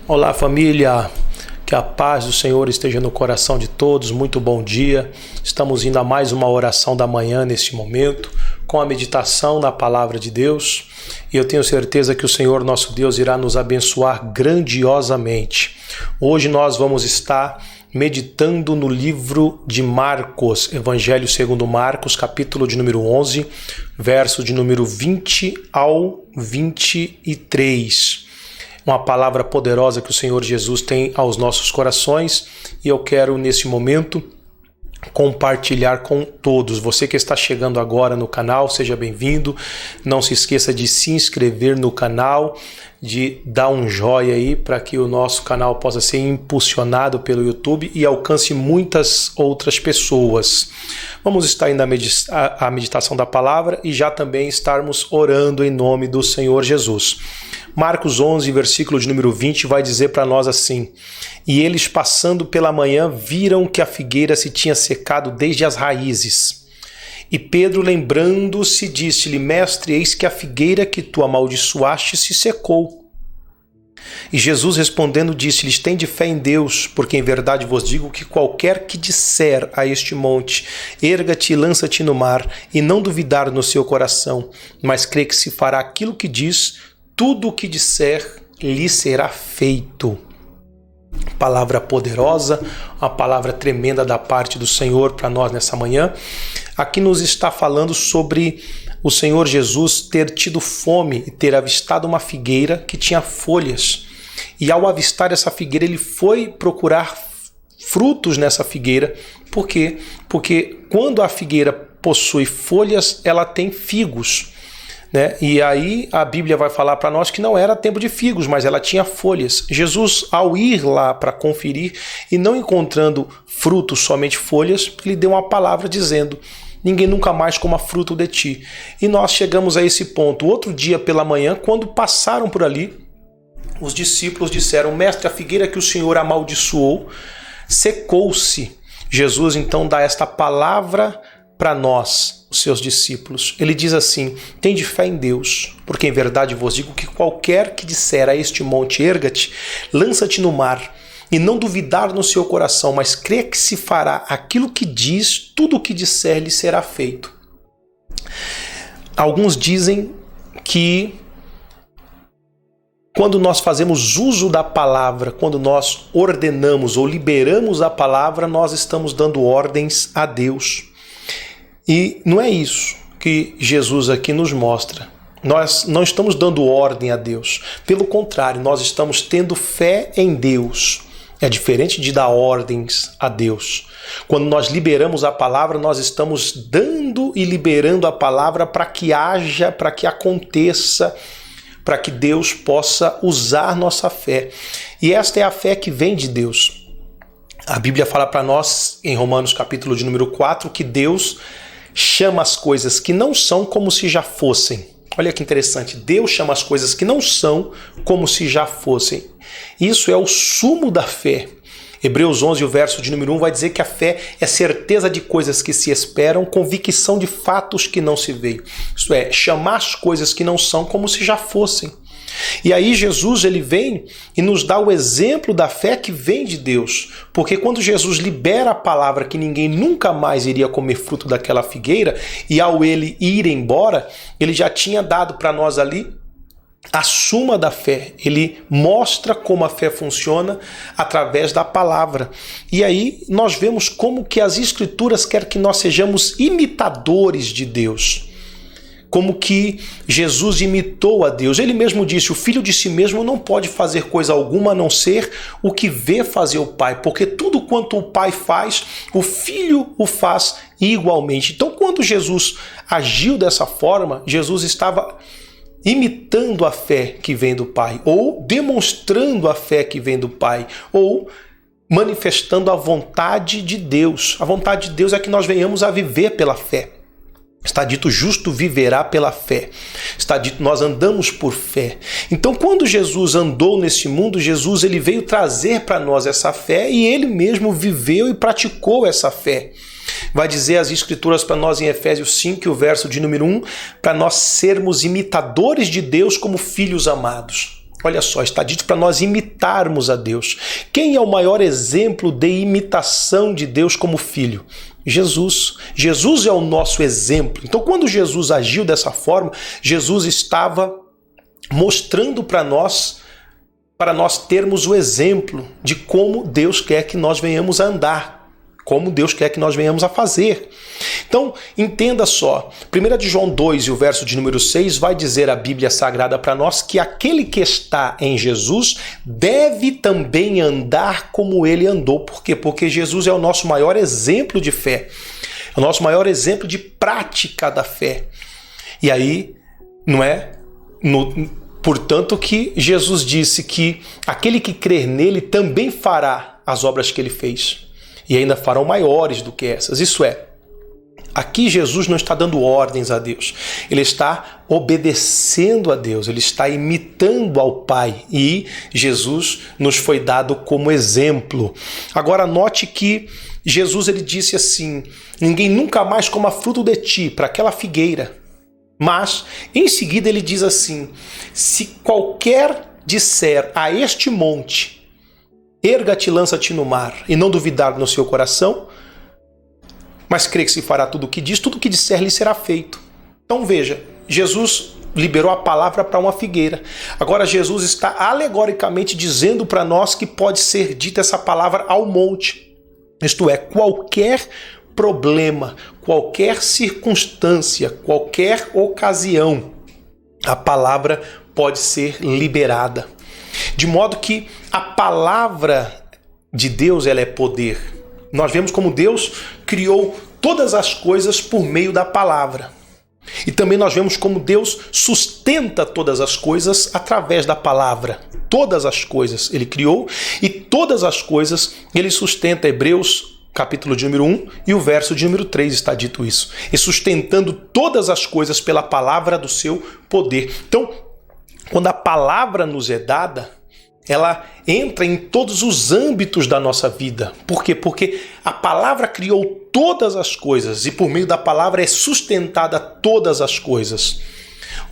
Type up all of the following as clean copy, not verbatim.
Olá, família, que a paz do Senhor esteja no coração de todos. Muito bom dia. Estamos indo a mais uma oração da manhã neste momento, com a meditação na palavra de Deus, e eu tenho certeza que o Senhor nosso Deus irá nos abençoar grandiosamente. Hoje nós vamos estar meditando no livro de Marcos, Evangelho segundo Marcos, capítulo de número 11, verso de número 20 ao 23. Uma palavra poderosa que o Senhor Jesus tem aos nossos corações, e eu quero nesse momento compartilhar com todos. Você que está chegando agora no canal, seja bem-vindo. Não se esqueça de se inscrever no canal, de dar um joinha aí para que o nosso canal possa ser impulsionado pelo YouTube e alcance muitas outras pessoas. Vamos estar indo à meditação da palavra e já também estarmos orando em nome do Senhor Jesus. Marcos 11, versículo de número 20, vai dizer para nós assim: E eles, passando pela manhã, viram que a figueira se tinha secado desde as raízes. E Pedro, lembrando-se, disse-lhe: Mestre, eis que a figueira que tu amaldiçoaste se secou. E Jesus, respondendo, disse-lhes: Tende fé em Deus, porque em verdade vos digo que qualquer que disser a este monte: Erga-te e lança-te no mar, e não duvidar no seu coração, mas crê que se fará aquilo que diz, tudo o que disser lhe será feito. Palavra poderosa, uma palavra tremenda da parte do Senhor para nós nessa manhã. Aqui nos está falando sobre o Senhor Jesus ter tido fome e ter avistado uma figueira que tinha folhas. E ao avistar essa figueira, ele foi procurar frutos nessa figueira. Por quê? Porque quando a figueira possui folhas, ela tem figos. E aí a Bíblia vai falar para nós que não era tempo de figos, mas ela tinha folhas. Jesus, ao ir lá para conferir e não encontrando frutos, somente folhas, lhe deu uma palavra dizendo: ninguém nunca mais coma fruto de ti. E nós chegamos a esse ponto. Outro dia pela manhã, quando passaram por ali, os discípulos disseram: Mestre, a figueira que o Senhor amaldiçoou secou-se. Jesus então dá esta palavra para nós, os seus discípulos. Ele diz assim: tende fé em Deus, porque em verdade vos digo que qualquer que disser a este monte: erga-te, lança-te no mar, e não duvidar no seu coração, mas crê que se fará aquilo que diz, tudo o que disser lhe será feito. Alguns dizem que quando nós fazemos uso da palavra, quando nós ordenamos ou liberamos a palavra, nós estamos dando ordens a Deus. E não é isso que Jesus aqui nos mostra. Nós não estamos dando ordem a Deus. Pelo contrário, nós estamos tendo fé em Deus. É diferente de dar ordens a Deus. Quando nós liberamos a palavra, nós estamos dando e liberando a palavra para que haja, para que aconteça, para que Deus possa usar nossa fé. E esta é a fé que vem de Deus. A Bíblia fala para nós, em Romanos capítulo de número 4, que Deus chama as coisas que não são como se já fossem. Olha que interessante. Deus chama as coisas que não são como se já fossem. Isso é o sumo da fé. Hebreus 11, o verso de número 1, vai dizer que a fé é certeza de coisas que se esperam, convicção de fatos que não se veem. Isso é, chamar as coisas que não são como se já fossem. E aí Jesus, ele vem e nos dá o exemplo da fé que vem de Deus. Porque quando Jesus libera a palavra que ninguém nunca mais iria comer fruto daquela figueira, e ao ele ir embora, ele já tinha dado para nós ali a suma da fé. Ele mostra como a fé funciona através da palavra. E aí nós vemos como que as Escrituras querem que nós sejamos imitadores de Deus. Como que Jesus imitou a Deus. Ele mesmo disse: o filho de si mesmo não pode fazer coisa alguma a não ser o que vê fazer o Pai, porque tudo quanto o Pai faz, o Filho o faz igualmente. Então, quando Jesus agiu dessa forma, Jesus estava imitando a fé que vem do Pai, ou demonstrando a fé que vem do Pai, ou manifestando a vontade de Deus. A vontade de Deus é que nós venhamos a viver pela fé. Está dito: justo viverá pela fé. Está dito: nós andamos por fé. Então, quando Jesus andou nesse mundo, Jesus, ele veio trazer para nós essa fé, e ele mesmo viveu e praticou essa fé. Vai dizer as Escrituras para nós em Efésios 5, o verso de número 1, para nós sermos imitadores de Deus como filhos amados. Olha só, está dito para nós imitarmos a Deus. Quem é o maior exemplo de imitação de Deus como filho? Jesus. Jesus é o nosso exemplo. Então, quando Jesus agiu dessa forma, Jesus estava mostrando para nós termos o exemplo de como Deus quer que nós venhamos a andar, como Deus quer que nós venhamos a fazer. Então, entenda só, 1 de João 2 e o verso de número 6 vai dizer a Bíblia Sagrada para nós que aquele que está em Jesus deve também andar como ele andou. Por quê? Porque Jesus é o nosso maior exemplo de fé, é o nosso maior exemplo de prática da fé. E aí, não é? Portanto que Jesus disse que aquele que crer nele também fará as obras que ele fez. E ainda farão maiores do que essas. Isso é, aqui Jesus não está dando ordens a Deus. Ele está obedecendo a Deus. Ele está imitando ao Pai. E Jesus nos foi dado como exemplo. Agora note que Jesus ele disse assim, ninguém nunca mais coma fruto de ti, para aquela figueira. Mas, em seguida, ele diz assim, se qualquer disser a este monte, erga-te e lança-te no mar, e não duvidar no seu coração, mas crê que se fará tudo o que diz, tudo o que disser lhe será feito. Então veja, Jesus liberou a palavra para uma figueira. Agora Jesus está alegoricamente dizendo para nós que pode ser dita essa palavra ao monte. Isto é, qualquer problema, qualquer circunstância, qualquer ocasião, a palavra pode ser liberada. De modo que a palavra de Deus ela é poder. Nós vemos como Deus criou todas as coisas por meio da palavra. E também nós vemos como Deus sustenta todas as coisas através da palavra. Todas as coisas Ele criou e todas as coisas Ele sustenta. Hebreus capítulo de número 1 e o verso de número 3 está dito isso. E sustentando todas as coisas pela palavra do seu poder. Então, quando a palavra nos é dada, ela entra em todos os âmbitos da nossa vida. Por quê? Porque a palavra criou todas as coisas e por meio da palavra é sustentada todas as coisas.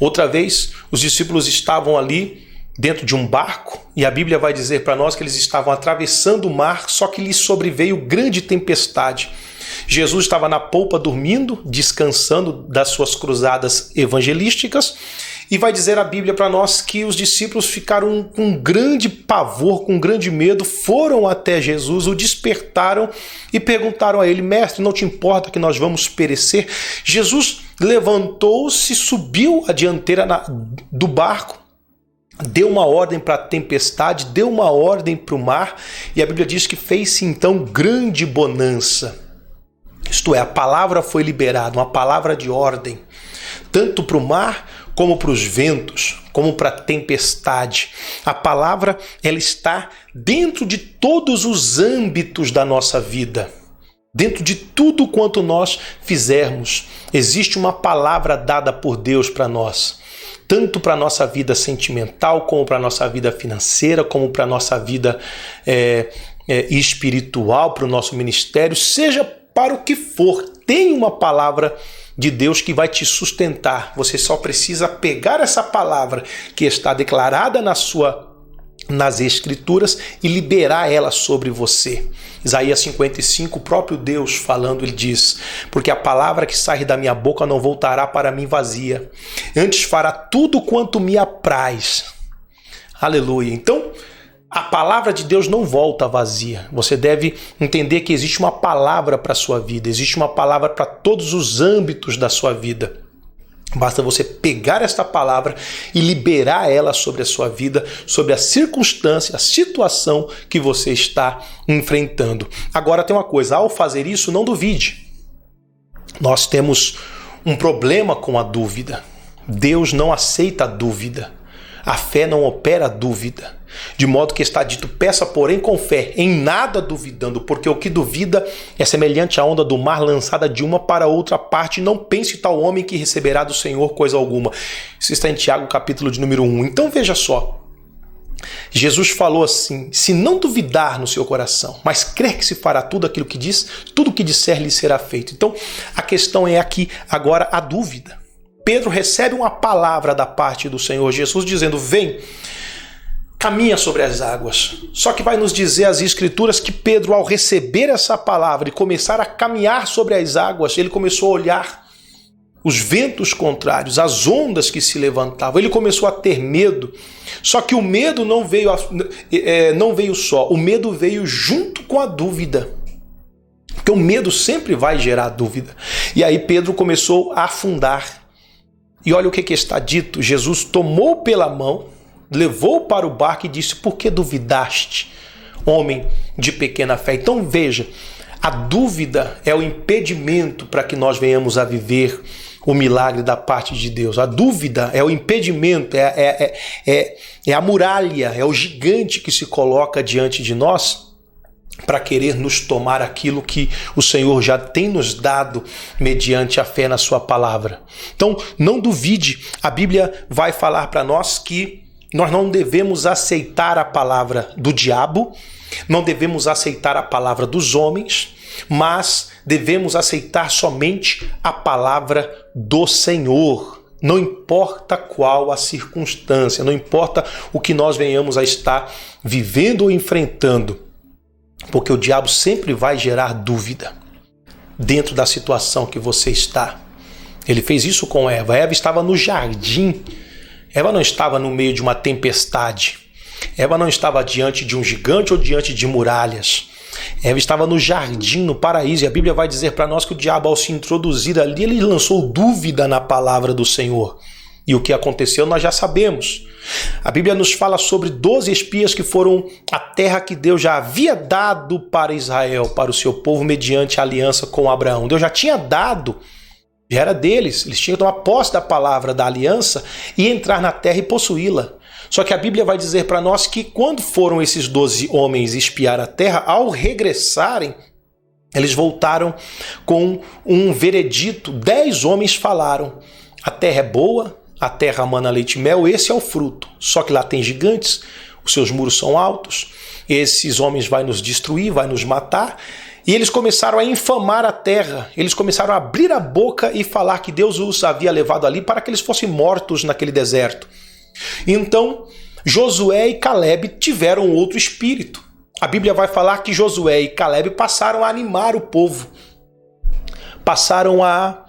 Outra vez, os discípulos estavam ali dentro de um barco e a Bíblia vai dizer para nós que eles estavam atravessando o mar, só que lhes sobreveio grande tempestade. Jesus estava na polpa dormindo, descansando das suas cruzadas evangelísticas. E vai dizer a Bíblia para nós que os discípulos ficaram com grande pavor, com grande medo, foram até Jesus, o despertaram e perguntaram a ele, mestre, não te importa que nós vamos perecer? Jesus levantou-se, subiu à dianteira do barco, deu uma ordem para a tempestade, deu uma ordem para o mar e a Bíblia diz que fez-se então grande bonança. Isto é, a palavra foi liberada, uma palavra de ordem, tanto para o mar como para os ventos, como para a tempestade. A palavra ela está dentro de todos os âmbitos da nossa vida. Dentro de tudo quanto nós fizermos, existe uma palavra dada por Deus para nós. Tanto para a nossa vida sentimental, como para a nossa vida financeira, como para a nossa vida espiritual, para o nosso ministério, seja para o que for, tem uma palavra de Deus que vai te sustentar. Você só precisa pegar essa palavra que está declarada nas Escrituras e liberar ela sobre você. Isaías 55, o próprio Deus falando, ele diz, porque a palavra que sai da minha boca não voltará para mim vazia, antes fará tudo quanto me apraz. Aleluia. Então, a palavra de Deus não volta vazia. Você deve entender que existe uma palavra para a sua vida, existe uma palavra para todos os âmbitos da sua vida. Basta você pegar esta palavra e liberar ela sobre a sua vida, sobre a circunstância, a situação que você está enfrentando. Agora tem uma coisa, ao fazer isso, não duvide. Nós temos um problema com a dúvida. Deus não aceita a dúvida. A fé não opera a dúvida. De modo que está dito, peça porém com fé, em nada duvidando, porque o que duvida é semelhante à onda do mar lançada de uma para outra parte, não pense tal homem que receberá do Senhor coisa alguma. Isso está em Tiago, capítulo de número 1. Então veja só, Jesus falou assim, se não duvidar no seu coração, mas crer que se fará tudo aquilo que diz, tudo que disser lhe será feito. Então a questão é aqui agora a dúvida. Pedro recebe uma palavra da parte do Senhor Jesus dizendo, vem, caminha sobre as águas. Só que vai nos dizer as Escrituras que Pedro, ao receber essa palavra e começar a caminhar sobre as águas, ele começou a olhar os ventos contrários, as ondas que se levantavam. Ele começou a ter medo. Só que o medo não veio só. O medo veio junto com a dúvida. Porque o medo sempre vai gerar dúvida. E aí Pedro começou a afundar. E olha o que está dito. Jesus tomou pela mão, levou para o barco e disse: por que duvidaste, homem de pequena fé? Então veja, a dúvida é o impedimento para que nós venhamos a viver o milagre da parte de Deus. A dúvida é o impedimento, é a muralha, é o gigante que se coloca diante de nós para querer nos tomar aquilo que o Senhor já tem nos dado mediante a fé na sua palavra. Então, não duvide, a Bíblia vai falar para nós que nós não devemos aceitar a palavra do diabo, não devemos aceitar a palavra dos homens, mas devemos aceitar somente a palavra do Senhor. Não importa qual a circunstância, não importa o que nós venhamos a estar vivendo ou enfrentando, porque o diabo sempre vai gerar dúvida dentro da situação que você está. Ele fez isso com Eva. Eva estava no jardim. Eva não estava no meio de uma tempestade. Eva não estava diante de um gigante ou diante de muralhas. Eva estava no jardim, no paraíso. E a Bíblia vai dizer para nós que o diabo, ao se introduzir ali, ele lançou dúvida na palavra do Senhor. E o que aconteceu nós já sabemos. A Bíblia nos fala sobre 12 espias que foram a terra que Deus já havia dado para Israel, para o seu povo, mediante a aliança com Abraão. Deus já tinha dado, já era deles. Eles tinham que tomar posse da palavra da aliança e entrar na terra e possuí-la. Só que a Bíblia vai dizer para nós que quando foram esses 12 homens espiar a terra, ao regressarem, eles voltaram com um veredito. 10 homens falaram: a terra é boa, a terra mana leite e mel, esse é o fruto. Só que lá tem gigantes, os seus muros são altos, esses homens vão nos destruir, vão nos matar. E eles começaram a infamar a terra, eles começaram a abrir a boca e falar que Deus os havia levado ali para que eles fossem mortos naquele deserto. Então, Josué e Caleb tiveram outro espírito. A Bíblia vai falar que Josué e Caleb passaram a animar o povo, passaram a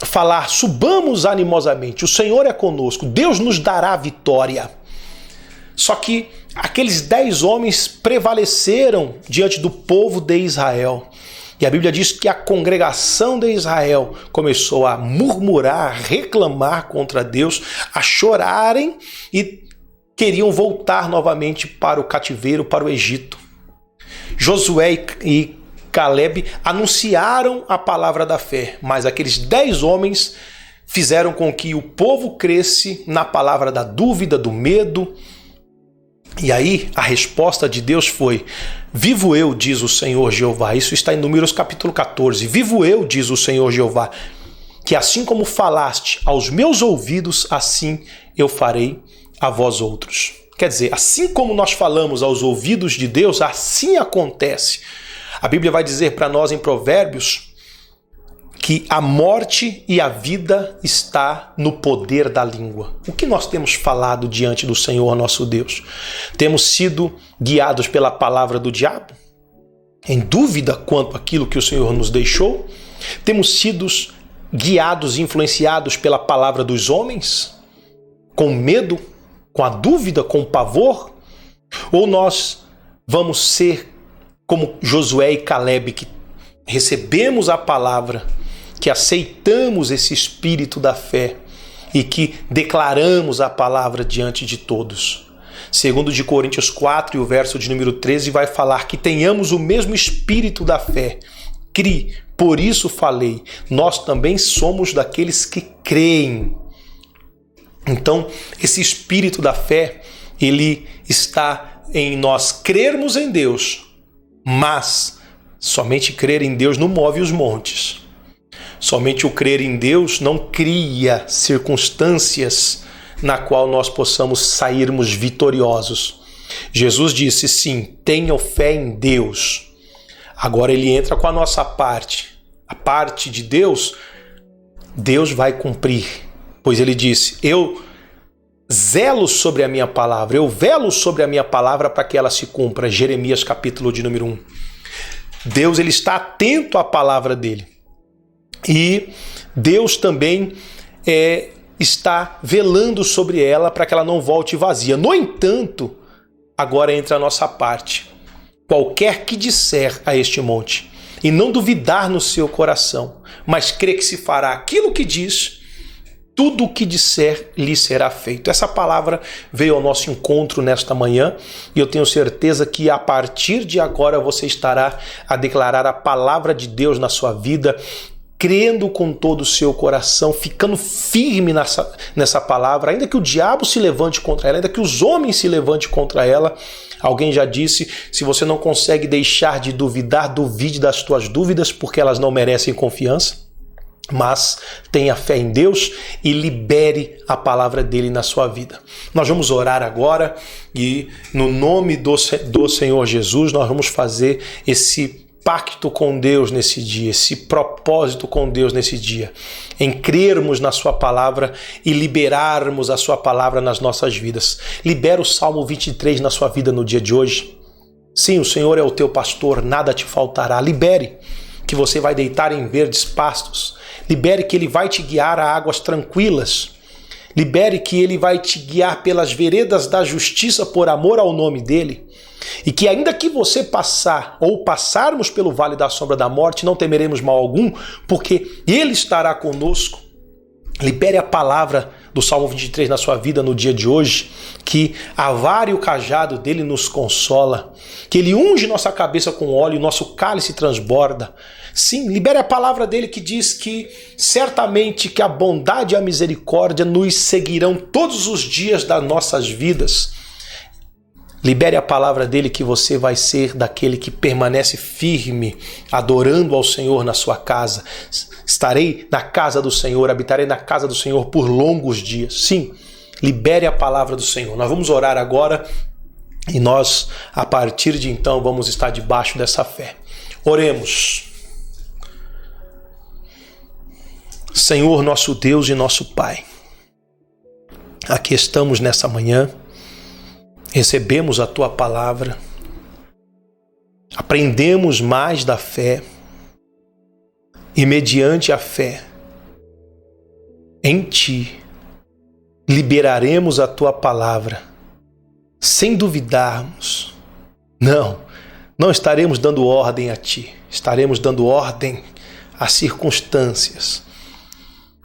falar: subamos animosamente, o Senhor é conosco, Deus nos dará a vitória. Só que aqueles 10 homens prevaleceram diante do povo de Israel. E a Bíblia diz que a congregação de Israel começou a murmurar, a reclamar contra Deus, a chorarem e queriam voltar novamente para o cativeiro, para o Egito. Josué e Caleb anunciaram a palavra da fé, mas aqueles 10 homens fizeram com que o povo cresce na palavra da dúvida, do medo. E aí a resposta de Deus foi: vivo eu, diz o Senhor Jeová. Isso está em Números capítulo 14. Vivo eu, diz o Senhor Jeová, que assim como falaste aos meus ouvidos, assim eu farei a vós outros. Quer dizer, assim como nós falamos aos ouvidos de Deus, assim acontece. A Bíblia vai dizer para nós em Provérbios que a morte e a vida está no poder da língua. O que nós temos falado diante do Senhor nosso Deus? Temos sido guiados pela palavra do diabo, em dúvida quanto àquilo que o Senhor nos deixou? Temos sido guiados e influenciados pela palavra dos homens, com medo, com a dúvida, com o pavor? Ou nós vamos ser como Josué e Caleb, que recebemos a palavra, que aceitamos esse espírito da fé e que declaramos a palavra diante de todos? Segundo de Coríntios 4, e o verso de número 13, vai falar que tenhamos o mesmo espírito da fé. Cri, por isso falei, nós também somos daqueles que creem. Então, esse espírito da fé, ele está em nós crermos em Deus, mas somente crer em Deus não move os montes. Somente o crer em Deus não cria circunstâncias na qual nós possamos sairmos vitoriosos. Jesus disse: sim, tenham fé em Deus. Agora ele entra com a nossa parte. A parte de Deus, Deus vai cumprir. Pois ele disse: eu zelo sobre a minha palavra, eu velo sobre a minha palavra para que ela se cumpra. Jeremias capítulo de número 1. Deus, ele está atento à palavra dele. E Deus também está velando sobre ela para que ela não volte vazia. No entanto, agora entra a nossa parte. Qualquer que disser a este monte, e não duvidar no seu coração, mas crer que se fará aquilo que diz, tudo o que disser lhe será feito. Essa palavra veio ao nosso encontro nesta manhã e eu tenho certeza que a partir de agora você estará a declarar a palavra de Deus na sua vida, crendo com todo o seu coração, ficando firme nessa palavra, ainda que o diabo se levante contra ela, ainda que os homens se levantem contra ela. Alguém já disse, se você não consegue deixar de duvidar, duvide das tuas dúvidas, porque elas não merecem confiança. Mas tenha fé em Deus e libere a palavra dele na sua vida. Nós vamos orar agora e no nome do Senhor Jesus nós vamos fazer esse pacto com Deus nesse dia, esse propósito com Deus nesse dia, em crermos na sua palavra e liberarmos a sua palavra nas nossas vidas. Libera o Salmo 23 na sua vida no dia de hoje. Sim, o Senhor é o teu pastor, nada te faltará. Libere que você vai deitar em verdes pastos. Libere que ele vai te guiar a águas tranquilas. Libere que ele vai te guiar pelas veredas da justiça por amor ao nome dele. E que ainda que você passar ou passarmos pelo vale da sombra da morte, não temeremos mal algum, porque ele estará conosco. Libere a palavra do Salmo 23 na sua vida no dia de hoje, que a vara e o cajado dele nos consola, que ele unge nossa cabeça com óleo e nosso cálice transborda. Sim, libere a palavra dele que diz que certamente que a bondade e a misericórdia nos seguirão todos os dias das nossas vidas. Libere a palavra dele que você vai ser daquele que permanece firme, adorando ao Senhor na sua casa. Estarei na casa do Senhor, habitarei na casa do Senhor por longos dias. Sim, libere a palavra do Senhor. Nós vamos orar agora e nós, a partir de então, vamos estar debaixo dessa fé. Oremos. Senhor, nosso Deus e nosso Pai, aqui estamos nessa manhã, recebemos a Tua palavra, aprendemos mais da fé e mediante a fé em Ti liberaremos a Tua palavra sem duvidarmos. Não estaremos dando ordem a Ti, estaremos dando ordem às circunstâncias.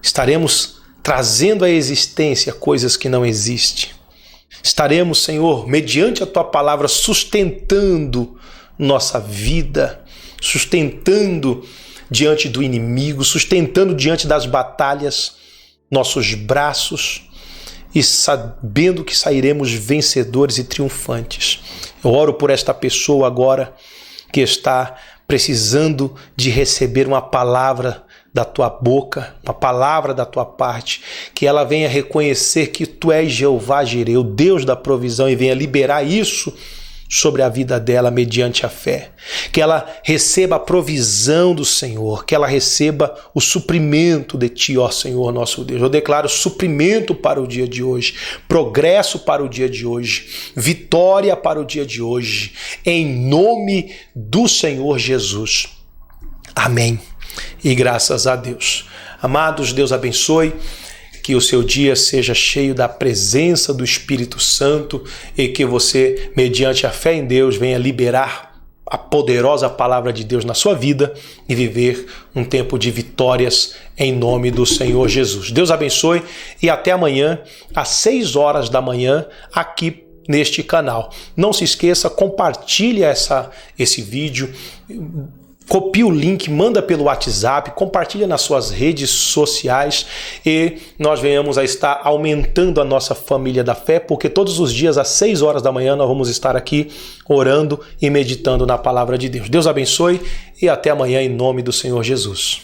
Estaremos trazendo à existência coisas que não existem. Estaremos, Senhor, mediante a Tua palavra, sustentando nossa vida, sustentando diante do inimigo, sustentando diante das batalhas nossos braços e sabendo que sairemos vencedores e triunfantes. Eu oro por esta pessoa agora que está precisando de receber uma palavra da Tua boca, uma palavra da Tua parte, que ela venha reconhecer que Tu és Jeová Jireh, o Deus da provisão, e venha liberar isso sobre a vida dela mediante a fé. Que ela receba a provisão do Senhor, que ela receba o suprimento de Ti, ó Senhor nosso Deus. Eu declaro suprimento para o dia de hoje, progresso para o dia de hoje, vitória para o dia de hoje, em nome do Senhor Jesus. Amém. E graças a Deus. Amados, Deus abençoe, que o seu dia seja cheio da presença do Espírito Santo e que você, mediante a fé em Deus, venha liberar a poderosa palavra de Deus na sua vida e viver um tempo de vitórias em nome do Senhor Jesus. Deus abençoe e até amanhã, às 6 horas da manhã, aqui neste canal. Não se esqueça, compartilhe esse vídeo, copie o link, manda pelo WhatsApp, compartilha nas suas redes sociais e nós venhamos a estar aumentando a nossa família da fé, porque todos os dias às 6 horas da manhã nós vamos estar aqui orando e meditando na palavra de Deus. Deus abençoe e até amanhã em nome do Senhor Jesus.